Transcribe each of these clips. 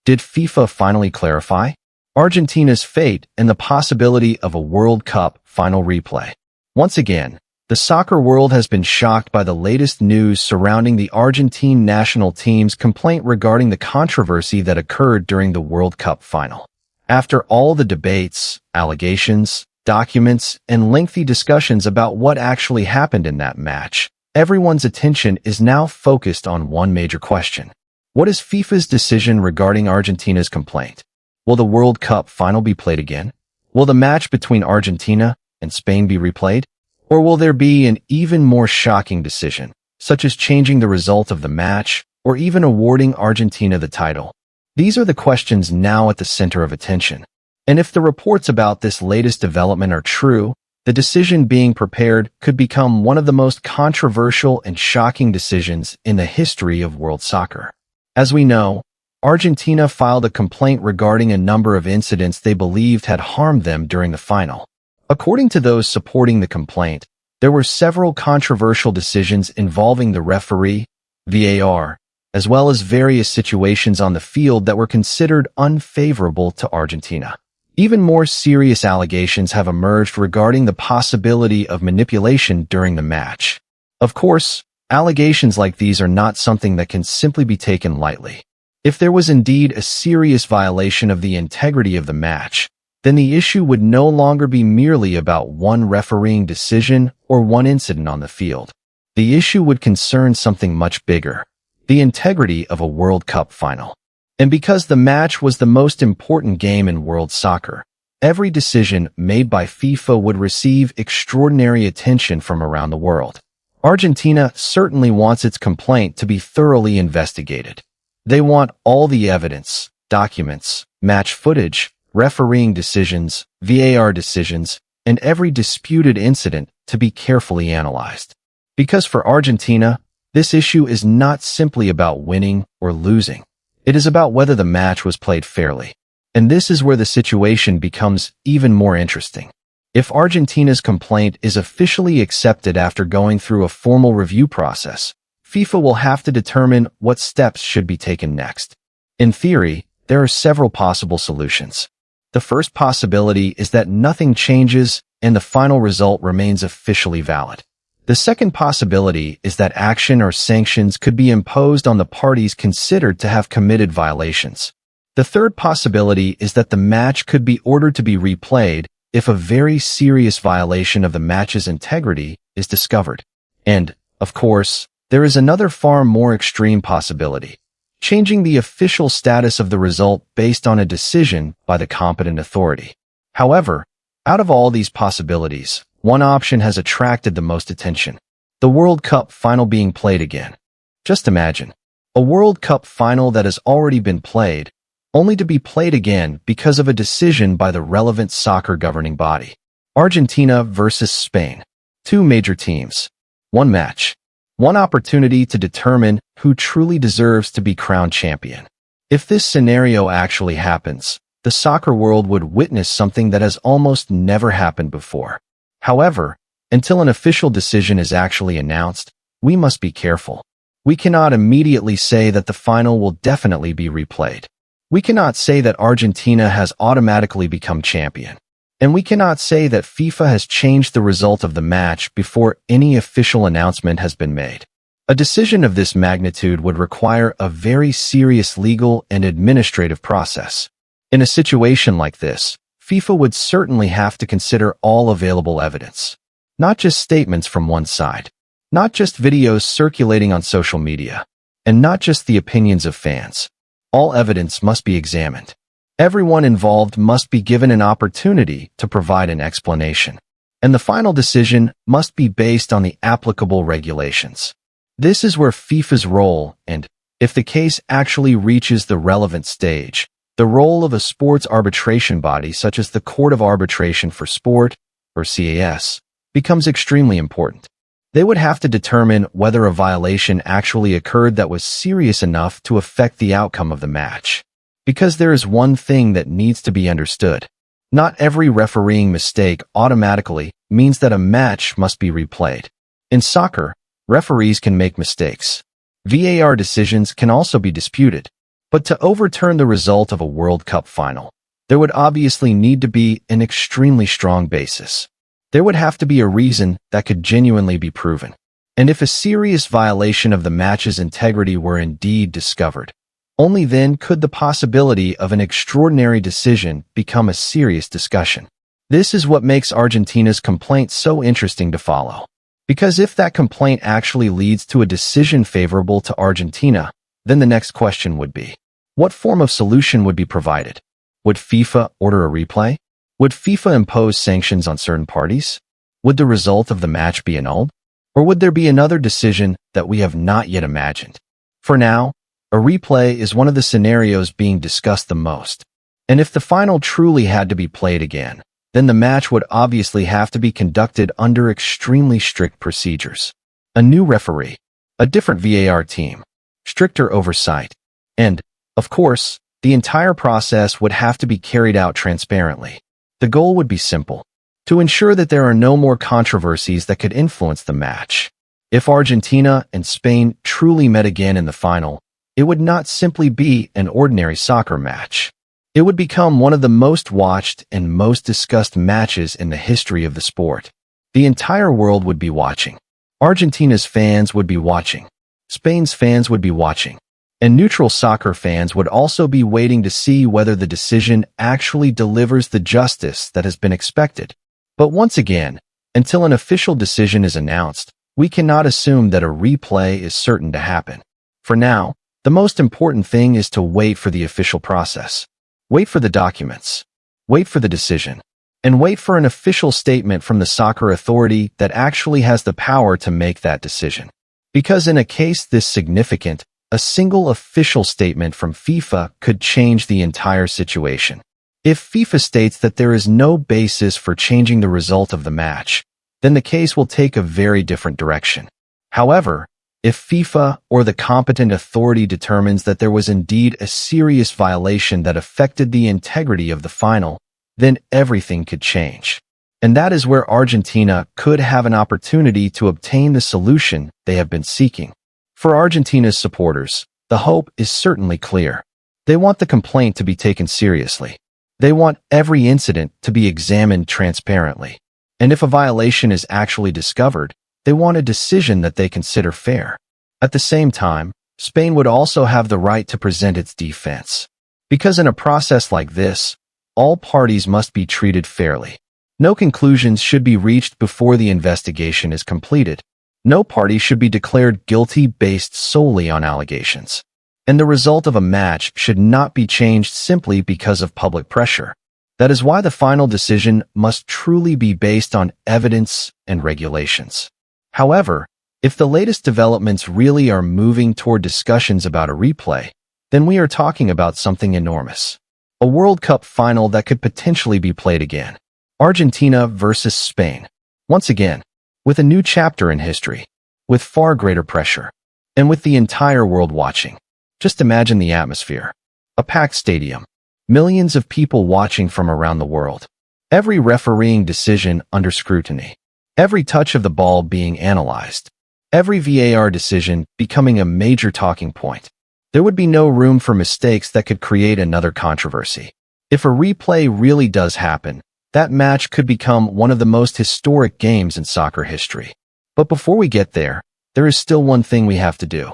Did FIFA finally clarify Argentina's fate and the possibility of a World Cup final replay? Once again, the soccer world has been shocked by the latest news surrounding the Argentine national team's complaint regarding the controversy that occurred during the World Cup final. After all the debates, allegations, documents, and lengthy discussions about what actually happened in that match, everyone's attention is now focused on one major question. What is FIFA's decision regarding Argentina's complaint? Will the World Cup final be played again? Will the match between Argentina and Spain be replayed? Or will there be an even more shocking decision, such as changing the result of the match or even awarding Argentina the title? These are the questions now at the center of attention. And if the reports about this latest development are true, the decision being prepared could become one of the most controversial and shocking decisions in the history of world soccer. As we know, Argentina filed a complaint regarding a number of incidents they believed had harmed them during the final. According to those supporting the complaint, there were several controversial decisions involving the referee, VAR, as well as various situations on the field that were considered unfavorable to Argentina. Even more serious allegations have emerged regarding the possibility of manipulation during the match. Of course, allegations like these are not something that can simply be taken lightly. If there was indeed a serious violation of the integrity of the match, then the issue would no longer be merely about one refereeing decision or one incident on the field. The issue would concern something much bigger: the integrity of a World Cup final. And because the match was the most important game in world soccer, every decision made by FIFA would receive extraordinary attention from around the world. Argentina certainly wants its complaint to be thoroughly investigated. They want all the evidence, documents, match footage, refereeing decisions, VAR decisions, and every disputed incident to be carefully analyzed. Because for Argentina, this issue is not simply about winning or losing. It is about whether the match was played fairly. And this is where the situation becomes even more interesting. If Argentina's complaint is officially accepted after going through a formal review process, FIFA will have to determine what steps should be taken next. In theory, there are several possible solutions. The first possibility is that nothing changes and the final result remains officially valid. The second possibility is that action or sanctions could be imposed on the parties considered to have committed violations. The third possibility is that the match could be ordered to be replayed if a very serious violation of the match's integrity is discovered. And, of course, there is another far more extreme possibility: changing the official status of the result based on a decision by the competent authority. However, out of all these possibilities, one option has attracted the most attention: the World Cup final being played again. Just imagine a World Cup final that has already been played, only to be played again because of a decision by the relevant soccer governing body. Argentina versus Spain. Two major teams. One match. One opportunity to determine who truly deserves to be crowned champion. If this scenario actually happens, the soccer world would witness something that has almost never happened before. However, until an official decision is actually announced, we must be careful. We cannot immediately say that the final will definitely be replayed. We cannot say that Argentina has automatically become champion. And we cannot say that FIFA has changed the result of the match before any official announcement has been made. A decision of this magnitude would require a very serious legal and administrative process. In a situation like this, FIFA would certainly have to consider all available evidence. Not just statements from one side, not just videos circulating on social media, and not just the opinions of fans. All evidence must be examined. Everyone involved must be given an opportunity to provide an explanation. And the final decision must be based on the applicable regulations. This is where FIFA's role, and, if the case actually reaches the relevant stage, the role of a sports arbitration body such as the Court of Arbitration for Sport, or CAS, becomes extremely important. They would have to determine whether a violation actually occurred that was serious enough to affect the outcome of the match. Because there is one thing that needs to be understood. Not every refereeing mistake automatically means that a match must be replayed. In soccer, referees can make mistakes. VAR decisions can also be disputed. But to overturn the result of a World Cup final, there would obviously need to be an extremely strong basis. There would have to be a reason that could genuinely be proven. And if a serious violation of the match's integrity were indeed discovered, only then could the possibility of an extraordinary decision become a serious discussion. This is what makes Argentina's complaint so interesting to follow. Because if that complaint actually leads to a decision favorable to Argentina, then the next question would be, what form of solution would be provided? Would FIFA order a replay? Would FIFA impose sanctions on certain parties? Would the result of the match be annulled? Or would there be another decision that we have not yet imagined? For now, a replay is one of the scenarios being discussed the most. And if the final truly had to be played again, then the match would obviously have to be conducted under extremely strict procedures. A new referee, a different VAR team, stricter oversight, and, of course, the entire process would have to be carried out transparently. The goal would be simple: to ensure that there are no more controversies that could influence the match. If Argentina and Spain truly met again in the final, it would not simply be an ordinary soccer match. It would become one of the most watched and most discussed matches in the history of the sport. The entire world would be watching. Argentina's fans would be watching. Spain's fans would be watching. And neutral soccer fans would also be waiting to see whether the decision actually delivers the justice that has been expected. But once again, until an official decision is announced, we cannot assume that a replay is certain to happen. For now, the most important thing is to wait for the official process. Wait for the documents. Wait for the decision. And wait for an official statement from the soccer authority that actually has the power to make that decision. Because in a case this significant, a single official statement from FIFA could change the entire situation. If FIFA states that there is no basis for changing the result of the match, then the case will take a very different direction. However, if FIFA or the competent authority determines that there was indeed a serious violation that affected the integrity of the final, then everything could change. And that is where Argentina could have an opportunity to obtain the solution they have been seeking. For Argentina's supporters, the hope is certainly clear. They want the complaint to be taken seriously. They want every incident to be examined transparently. And if a violation is actually discovered, they want a decision that they consider fair. At the same time, Spain would also have the right to present its defense. Because in a process like this, all parties must be treated fairly. No conclusions should be reached before the investigation is completed. No party should be declared guilty based solely on allegations. And the result of a match should not be changed simply because of public pressure. That is why the final decision must truly be based on evidence and regulations. However, if the latest developments really are moving toward discussions about a replay, then we are talking about something enormous. A World Cup final that could potentially be played again. Argentina versus Spain. Once again, with a new chapter in history, with far greater pressure, and with the entire world watching. Just imagine the atmosphere. A packed stadium. Millions of people watching from around the world. Every refereeing decision under scrutiny. Every touch of the ball being analyzed. Every VAR decision becoming a major talking point. There would be no room for mistakes that could create another controversy. If a replay really does happen, that match could become one of the most historic games in soccer history. But before we get there, there is still one thing we have to do.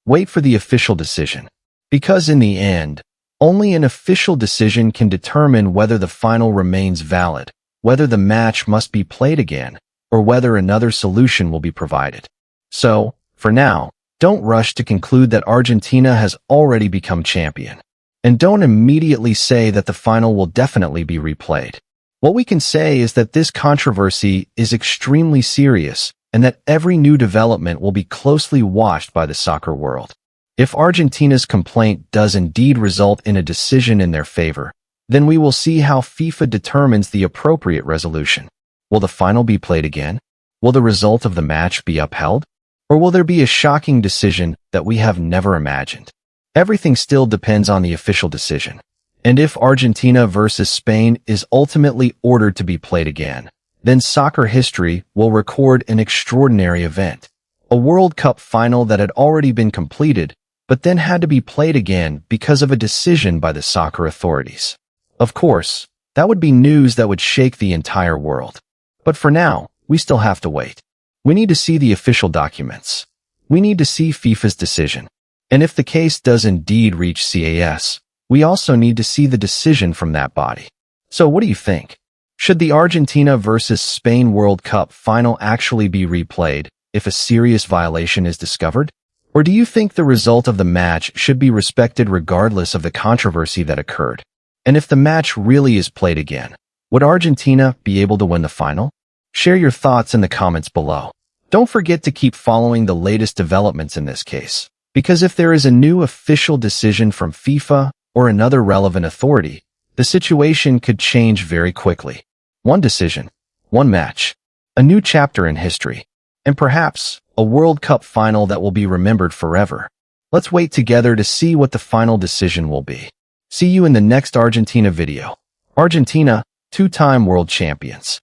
Wait for the official decision. Because in the end, only an official decision can determine whether the final remains valid, whether the match must be played again, or whether another solution will be provided. So, for now, don't rush to conclude that Argentina has already become champion. And don't immediately say that the final will definitely be replayed. What we can say is that this controversy is extremely serious and that every new development will be closely watched by the soccer world. If Argentina's complaint does indeed result in a decision in their favor, then we will see how FIFA determines the appropriate resolution. Will the final be played again? Will the result of the match be upheld? Or will there be a shocking decision that we have never imagined? Everything still depends on the official decision. And if Argentina versus Spain is ultimately ordered to be played again, then soccer history will record an extraordinary event. A World Cup final that had already been completed, but then had to be played again because of a decision by the soccer authorities. Of course, that would be news that would shake the entire world. But for now, we still have to wait. We need to see the official documents. We need to see FIFA's decision. And if the case does indeed reach CAS, we also need to see the decision from that body. So what do you think? Should the Argentina versus Spain World Cup final actually be replayed if a serious violation is discovered? Or do you think the result of the match should be respected regardless of the controversy that occurred? And if the match really is played again, would Argentina be able to win the final? Share your thoughts in the comments below. Don't forget to keep following the latest developments in this case, because if there is a new official decision from FIFA or another relevant authority, the situation could change very quickly. One decision, one match, a new chapter in history, and perhaps a World Cup final that will be remembered forever. Let's wait together to see what the final decision will be. See you in the next Argentina video. Argentina, two-time world champions.